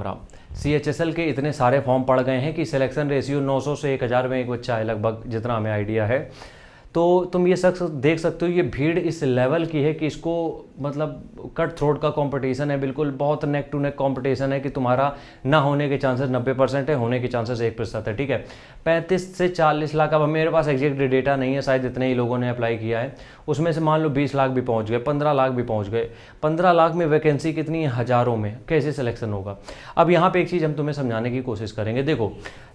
Ram. CHSL के इतने सारे फॉर्म पड़ गए हैं कि सिलेक्शन रेशियो 900 से 1000 में एक बच्चा है लगभग, जितना हमें आइडिया है। तो तुम ये शख्स देख सकते हो, ये भीड़ इस लेवल की है कि इसको मतलब कट थ्रोट का कंपटीशन है, बिल्कुल बहुत नेक टू नेक कंपटीशन है कि तुम्हारा ना होने के चांसेस 90% है, होने के चांसेस 1% है। ठीक है, 35 से 40 लाख, अब मेरे पास एग्जैक्ट डेटा नहीं है, शायद इतने ही लोगों ने अप्लाई किया है, उसमें से मान लो 20 लाख भी पहुंच गए, 15 लाख भी पहुंच गए। 15 लाख में वैकेंसी कितनी है? हज़ारों में, कैसे सिलेक्शन होगा? अब यहाँ पे एक चीज़ हम तुम्हें समझाने की कोशिश करेंगे। देखो,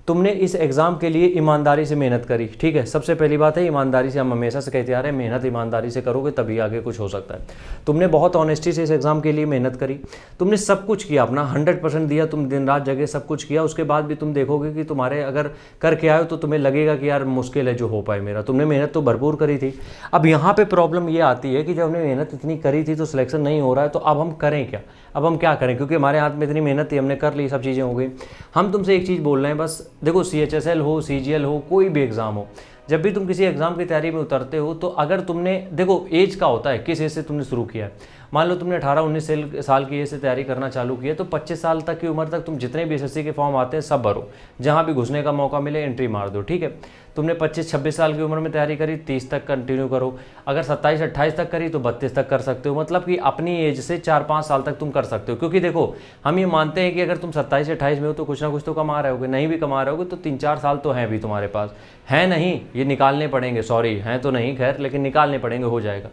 तुमने इस एग्ज़ाम के लिए ईमानदारी से मेहनत करी, ठीक है, सबसे पहली बात है ईमानदारी से, हम हमेशा से कहते आ रहे हैं मेहनत ईमानदारी से करोगे तभी आगे कुछ हो सकता है। तुमने बहुत ऑनेस्टी से इस एग्ज़ाम के लिए मेहनत करी, तुमने सब कुछ किया, अपना 100% दिया, तुम दिन रात जगह सब कुछ किया, उसके बाद भी तुम देखोगे कि तुम्हारे अगर करके आए तो तुम्हें लगेगा कि यार मुश्किल है जो हो पाए मेरा। तुमने मेहनत तो भरपूर करी थी। अब यहाँ पे प्रॉब्लम ये आती है कि जब हमने मेहनत इतनी करी थी तो सिलेक्शन नहीं हो रहा है, तो अब हम करें क्या? अब हम क्या करें? क्योंकि हमारे हाथ में इतनी मेहनत थी, हमने कर ली, सब चीज़ें हो गई। हम तुमसे एक चीज़ बोल रहे हैं बस, देखो CHSL हो, CGL हो, कोई भी एग्ज़ाम हो, जब भी तुम किसी एग्ज़ाम की तैयारी में उतरते हो तो अगर तुमने, देखो एज का होता है, किस एज से तुमने शुरू किया है। मान लो तुमने 18-19 साल की एज से तैयारी करना चालू किया, तो 25 साल तक की उम्र तक तुम जितने भी SSC के फॉर्म आते हैं सब भरो, जहाँ भी घुसने का मौका मिले एंट्री मार दो। ठीक है, तुमने 25-26 साल की उम्र में तैयारी करी, 30 तक कंटिन्यू करो, अगर 27-28 तक करी तो 32 तक कर सकते हो, मतलब कि अपनी एज से 4-5 साल तक तुम कर सकते हो। क्योंकि देखो, हम ये मानते हैं कि अगर तुम 27-28 में हो तो कुछ ना कुछ तो कमा रहे होगे, नहीं भी कमा रहे होगे तो 3-4 साल तो हैं भी तुम्हारे पास, है नहीं, ये निकालने पड़ेंगे, सॉरी हैं तो नहीं, खैर लेकिन निकालने पड़ेंगे, हो जाएगा।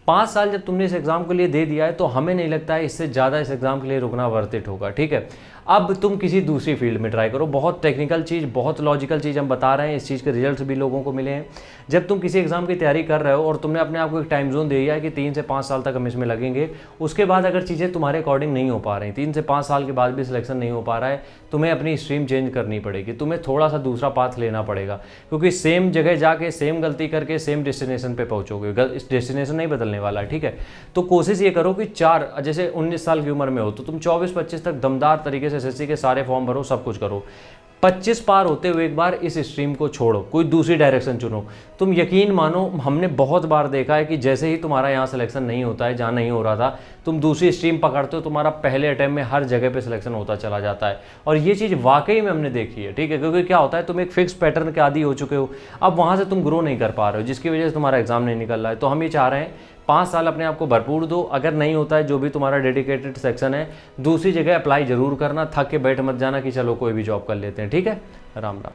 5 साल जब तुमने इस एग्ज़ाम के लिए दे दिया है तो हमें नहीं लगता है इससे ज़्यादा इस एग्ज़ाम के लिए रुकना वर्थ इट होगा। ठीक है, अब तुम किसी दूसरी फील्ड में ट्राई करो, बहुत टेक्निकल चीज़, बहुत लॉजिकल चीज़ हम बता रहे हैं, इस चीज़ के रिजल्ट्स भी लोगों को मिले हैं। जब तुम किसी एग्ज़ाम की तैयारी कर रहे हो और तुमने अपने आप को एक टाइम जोन दे दिया है कि 3 से 5 साल तक हम इसमें लगेंगे, उसके बाद अगर चीज़ें तुम्हारे अकॉर्डिंग नहीं हो पा रही, 3 से 5 साल के बाद भी सिलेक्शन नहीं हो पा रहा है, तुम्हें अपनी स्ट्रीम चेंज करनी पड़ेगी, तुम्हें थोड़ा सा दूसरा पाथ लेना पड़ेगा, क्योंकि सेम जगह जाके सेम गलती करके सेम डेस्टिनेशन पे पहुंचोगे, इस डेस्टिनेशन नहीं बदलने वाला है। ठीक है, तो कोशिश ये करो कि जैसे 19 साल की उम्र में हो तो तुम 24-25 तक दमदार तरीके से SSC के सारे फॉर्म भरो, सब कुछ करो। 25 पार होते हुए एक बार इस स्ट्रीम को छोड़ो, कोई दूसरी डायरेक्शन चुनो। तुम यकीन मानो, हमने बहुत बार देखा है कि जैसे ही तुम्हारा यहाँ सिलेक्शन नहीं होता है, जहाँ नहीं हो रहा था, तुम दूसरी स्ट्रीम पकड़ते हो, तुम्हारा पहले अटेम्प्ट में हर जगह पे सिलेक्शन होता चला जाता है। और ये चीज़ वाकई में हमने देखी है। ठीक है, क्योंकि क्या होता है, तुम एक फिक्स पैटर्न के आदी हो चुके हो, अब वहाँ से तुम ग्रो नहीं कर पा रहे हो, जिसकी वजह से तुम्हारा एग्जाम नहीं निकल रहा है। तो हम ये चाह रहे हैं 5 साल अपने आप को भरपूर दो, अगर नहीं होता है जो भी तुम्हारा डेडिकेटेड सेक्शन है, दूसरी जगह अप्लाई जरूर करना, थक के बैठ मत जाना कि चलो कोई भी जॉब कर लेते हैं। ठीक है, राम राम।